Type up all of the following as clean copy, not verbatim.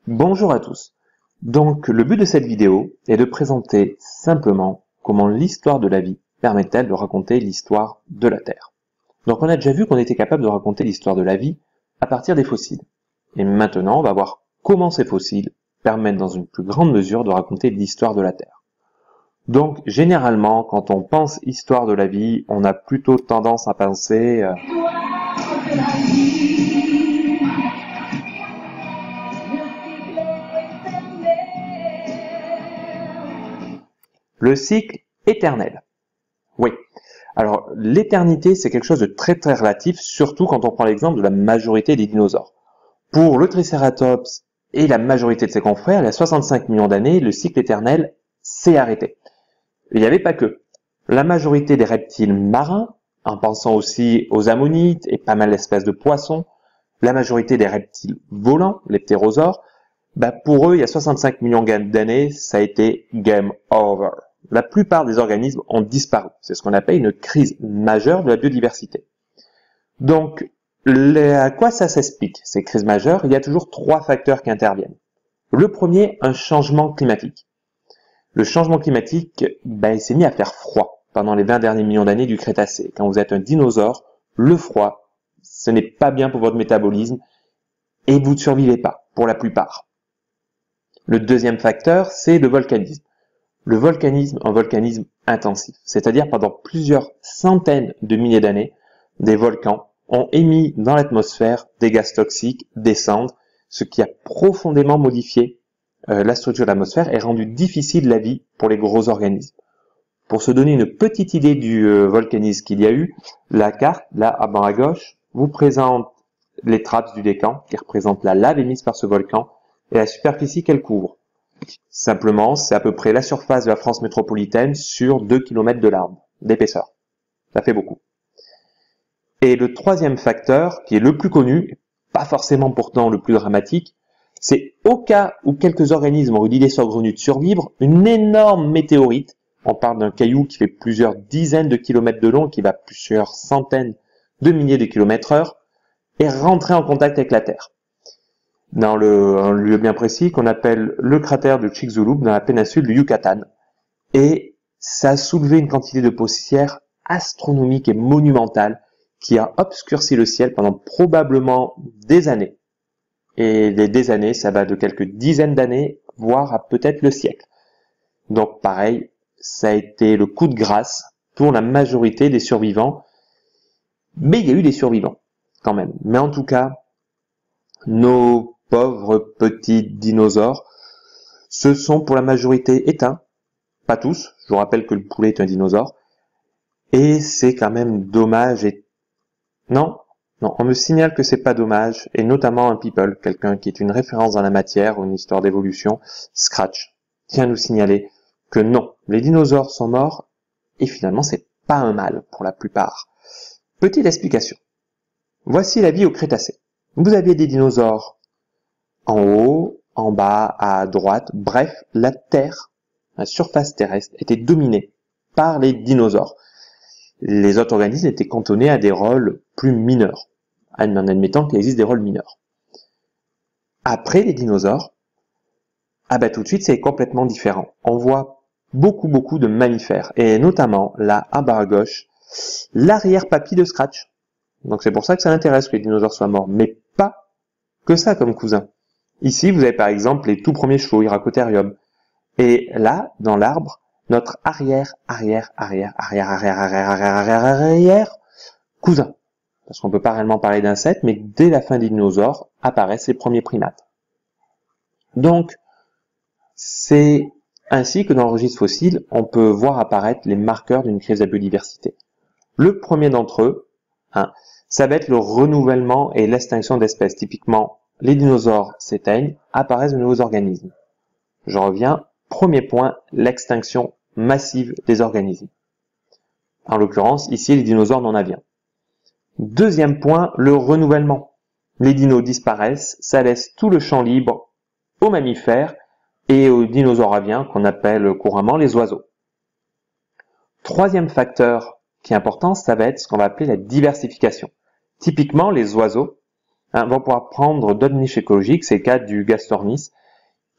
Bonjour à tous. Donc le but de cette vidéo est de présenter simplement comment l'histoire de la vie permet-elle de raconter l'histoire de la Terre. Donc on a déjà vu qu'on était capable de raconter l'histoire de la vie à partir des fossiles. Et maintenant on va voir comment ces fossiles permettent dans une plus grande mesure de raconter l'histoire de la Terre. Donc généralement quand on pense histoire de la vie, on a plutôt tendance à penser le cycle éternel. Oui. Alors, l'éternité, c'est quelque chose de très très relatif, surtout quand on prend l'exemple de la majorité des dinosaures. Pour le Triceratops et la majorité de ses confrères, il y a 65 millions d'années, le cycle éternel s'est arrêté. Il n'y avait pas que. La majorité des reptiles marins, en pensant aussi aux ammonites et pas mal d'espèces de poissons, la majorité des reptiles volants, les ptérosaures, pour eux, il y a 65 millions d'années, ça a été game over. La plupart des organismes ont disparu. C'est ce qu'on appelle une crise majeure de la biodiversité. Donc, à quoi ça s'explique, ces crises majeures? Il y a toujours trois facteurs qui interviennent. Le premier, un changement climatique. Le changement climatique, il s'est mis à faire froid pendant les 20 derniers millions d'années du Crétacé. Quand vous êtes un dinosaure, le froid, ce n'est pas bien pour votre métabolisme et vous ne survivez pas, pour la plupart. Le deuxième facteur, c'est le volcanisme. Le volcanisme, un volcanisme intensif, c'est-à-dire pendant plusieurs centaines de milliers d'années, des volcans ont émis dans l'atmosphère des gaz toxiques, des cendres, ce qui a profondément modifié la structure de l'atmosphère et rendu difficile la vie pour les gros organismes. Pour se donner une petite idée du volcanisme qu'il y a eu, la carte, là, en bas à gauche, vous présente les trappes du Décan, qui représentent la lave émise par ce volcan, et la superficie qu'elle couvre. Simplement, c'est à peu près la surface de la France métropolitaine sur 2 km de large, d'épaisseur. Ça fait beaucoup. Et le troisième facteur, qui est le plus connu, pas forcément pourtant le plus dramatique, c'est au cas où quelques organismes ont eu l'idée saugrenue de survivre, une énorme météorite, on parle d'un caillou qui fait plusieurs dizaines de kilomètres de long, qui va plusieurs centaines de milliers de kilomètres heure, est rentrée en contact avec la Terre. Dans un lieu bien précis qu'on appelle le cratère de Chicxulub dans la péninsule du Yucatan. Et ça a soulevé une quantité de poussière astronomique et monumentale qui a obscurci le ciel pendant probablement des années. Et des années, ça va de quelques dizaines d'années, voire à peut-être le siècle. Donc pareil, ça a été le coup de grâce pour la majorité des survivants. Mais il y a eu des survivants, quand même. Mais en tout cas, nos pauvres petits dinosaures se sont pour la majorité éteints. Pas tous, je vous rappelle que le poulet est un dinosaure. Et c'est quand même dommage. Non, on me signale que c'est pas dommage, et notamment un people, quelqu'un qui est une référence dans la matière, ou une histoire d'évolution, Scratch, tient à nous signaler que non, les dinosaures sont morts, et finalement c'est pas un mal pour la plupart. Petite explication. Voici la vie au Crétacé. Vous aviez des dinosaures en haut, en bas, à droite, bref, la Terre, la surface terrestre, était dominée par les dinosaures. Les autres organismes étaient cantonnés à des rôles plus mineurs, en admettant qu'il existe des rôles mineurs. Après les dinosaures, tout de suite c'est complètement différent. On voit beaucoup de mammifères, et notamment, là, en bas à gauche, l'arrière-papy de Scratch. Donc c'est pour ça que ça l'intéresse que les dinosaures soient morts, mais pas que ça comme cousin. Ici, vous avez par exemple les tout premiers chevaux, Hyracotherium. Et là, dans l'arbre, notre arrière cousin. Parce qu'on ne peut pas réellement parler d'insectes, mais dès la fin des dinosaures, apparaissent les premiers primates. Donc, c'est ainsi que dans le registre fossile, on peut voir apparaître les marqueurs d'une crise de la biodiversité. Le premier d'entre eux, ça va être le renouvellement et l'extinction d'espèces. Typiquement, les dinosaures s'éteignent, apparaissent de nouveaux organismes. Je reviens, premier point, l'extinction massive des organismes. En l'occurrence, ici, les dinosaures n'en avaient. Deuxième point, le renouvellement. Les dinos disparaissent, ça laisse tout le champ libre aux mammifères et aux dinosaures aviens, qu'on appelle couramment les oiseaux. Troisième facteur qui est important, ça va être ce qu'on va appeler la diversification. Typiquement, les oiseaux, vont pouvoir prendre d'autres niches écologiques. C'est le cas du Gastornis,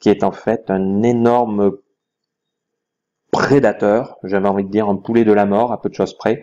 qui est en fait un énorme prédateur, j'avais envie de dire un poulet de la mort, à peu de choses près,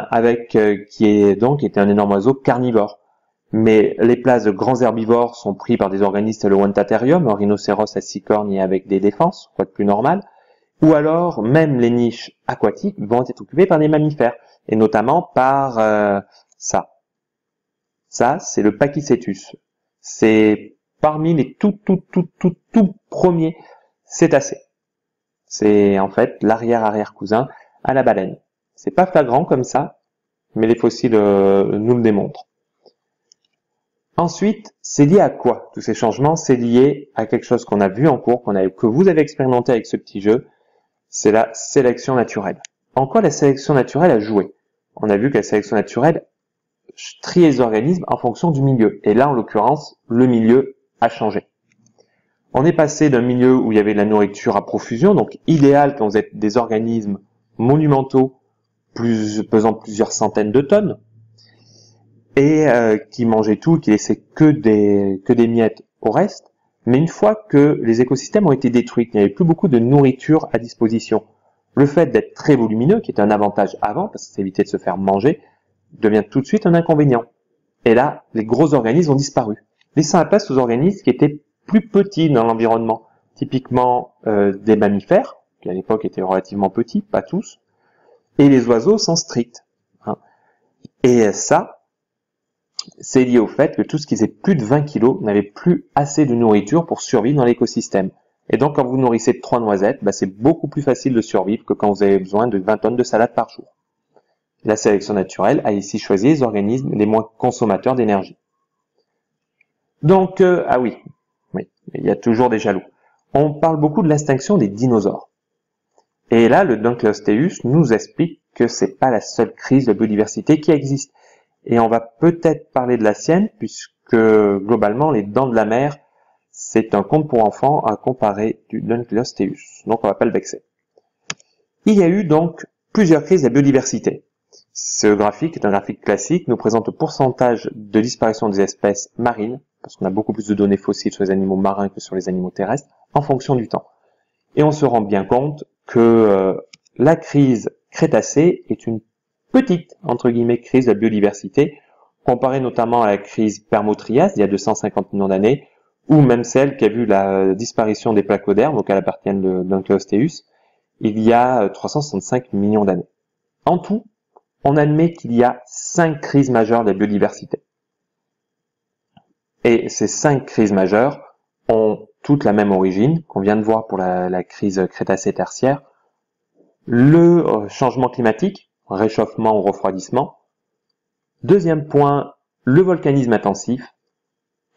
qui était un énorme oiseau carnivore. Mais les places de grands herbivores sont pris par des organismes tels le Wentatherium, un rhinocéros à 6 cornes et avec des défenses, quoi de plus normal. Ou alors, même les niches aquatiques vont être occupées par des mammifères, et notamment par ça. Ça, c'est le Pachycetus. C'est parmi les tout premiers cétacés. C'est en fait l'arrière-arrière-cousin à la baleine. C'est pas flagrant comme ça, mais les fossiles nous le démontrent. Ensuite, c'est lié à quoi tous ces changements? C'est lié à quelque chose qu'on a vu en cours, que vous avez expérimenté avec ce petit jeu, c'est la sélection naturelle. En quoi la sélection naturelle a joué? On a vu que la sélection naturelle trie les organismes en fonction du milieu. Et là, en l'occurrence, le milieu a changé. On est passé d'un milieu où il y avait de la nourriture à profusion, donc idéal quand vous êtes des organismes monumentaux, pesant plusieurs centaines de tonnes, et qui mangeaient tout, qui laissaient que des miettes au reste. Mais une fois que les écosystèmes ont été détruits, qu'il n'y avait plus beaucoup de nourriture à disposition, le fait d'être très volumineux, qui était un avantage avant, parce que ça évitait de se faire manger, devient tout de suite un inconvénient. Et là, les gros organismes ont disparu, laissant la place aux organismes qui étaient plus petits dans l'environnement, typiquement des mammifères, qui à l'époque étaient relativement petits, pas tous, et les oiseaux sont stricts. Et ça, c'est lié au fait que tout ce qui faisait plus de 20 kg n'avait plus assez de nourriture pour survivre dans l'écosystème. Et donc, quand vous nourrissez de 3 noisettes, c'est beaucoup plus facile de survivre que quand vous avez besoin de 20 tonnes de salade par jour. La sélection naturelle a ici choisi les organismes les moins consommateurs d'énergie. Donc, oui, il y a toujours des jaloux. On parle beaucoup de l'extinction des dinosaures. Et là, le Dunkleosteus nous explique que c'est pas la seule crise de biodiversité qui existe. Et on va peut-être parler de la sienne, puisque globalement, les dents de la mer, c'est un conte pour enfants à comparer du Dunkleosteus. Donc on va pas le vexer. Il y a eu donc plusieurs crises de la biodiversité. Ce graphique est un graphique classique, nous présente le pourcentage de disparition des espèces marines, parce qu'on a beaucoup plus de données fossiles sur les animaux marins que sur les animaux terrestres, en fonction du temps. Et on se rend bien compte que la crise Crétacée est une petite, entre guillemets, crise de la biodiversité, comparée notamment à la crise Permo-Trias, d'il y a 250 millions d'années, ou même celle qui a vu la disparition des placodermes, auxquelles appartiennent le Dunkleosteus, il y a 365 millions d'années. En tout, on admet qu'il y a 5 crises majeures de la biodiversité. Et ces 5 crises majeures ont toutes la même origine, qu'on vient de voir pour la crise Crétacée-Tertiaire. Le changement climatique, réchauffement ou refroidissement. Deuxième point, le volcanisme intensif.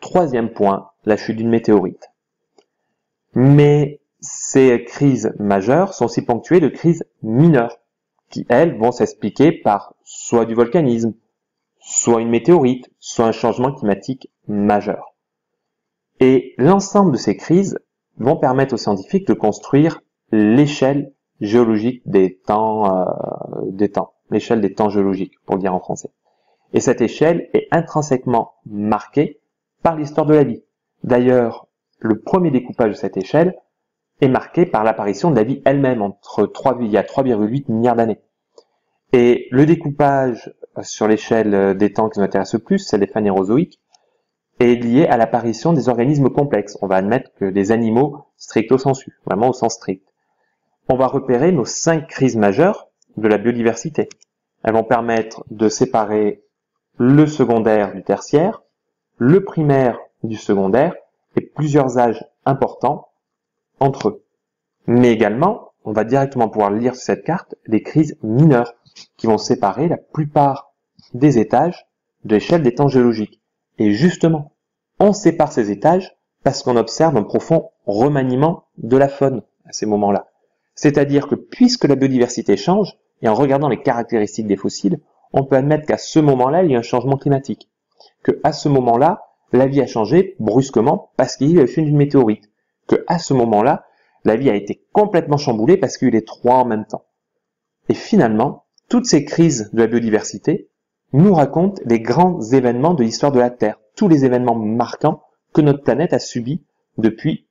Troisième point, la chute d'une météorite. Mais ces crises majeures sont aussi ponctuées de crises mineures, qui, elles, vont s'expliquer par soit du volcanisme, soit une météorite, soit un changement climatique majeur. Et l'ensemble de ces crises vont permettre aux scientifiques de construire l'échelle géologique des temps, l'échelle des temps géologiques, pour le dire en français. Et cette échelle est intrinsèquement marquée par l'histoire de la vie. D'ailleurs, le premier découpage de cette échelle est marqué par l'apparition de la vie elle-même il y a 3,8 milliards d'années. Et le découpage sur l'échelle des temps qui nous intéresse le plus, c'est les phanérozoïques, est lié à l'apparition des organismes complexes. On va admettre que des animaux stricto sensu, vraiment au sens strict. On va repérer nos 5 crises majeures de la biodiversité. Elles vont permettre de séparer le secondaire du tertiaire, le primaire du secondaire et plusieurs âges importants entre eux. Mais également, on va directement pouvoir lire sur cette carte les crises mineures qui vont séparer la plupart des étages de l'échelle des temps géologiques. Et justement, on sépare ces étages parce qu'on observe un profond remaniement de la faune à ces moments-là. C'est-à-dire que puisque la biodiversité change, et en regardant les caractéristiques des fossiles, on peut admettre qu'à ce moment-là, il y a un changement climatique. Qu'à ce moment-là, la vie a changé brusquement parce qu'il y a eu la chute d'une météorite. Qu'à ce moment-là, la vie a été complètement chamboulée parce qu'il y a eu les 3 en même temps. Et finalement, toutes ces crises de la biodiversité nous racontent les grands événements de l'histoire de la Terre, tous les événements marquants que notre planète a subis depuis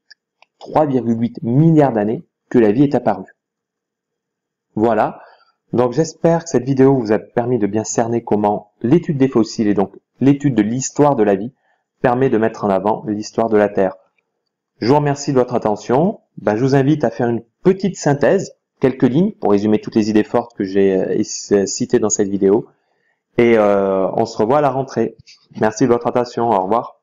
3,8 milliards d'années que la vie est apparue. Voilà, donc j'espère que cette vidéo vous a permis de bien cerner comment l'étude des fossiles et donc l'étude de l'histoire de la vie permet de mettre en avant l'histoire de la Terre. Je vous remercie de votre attention. Je vous invite à faire une petite synthèse, quelques lignes pour résumer toutes les idées fortes que j'ai citées dans cette vidéo. Et on se revoit à la rentrée. Merci de votre attention. Au revoir.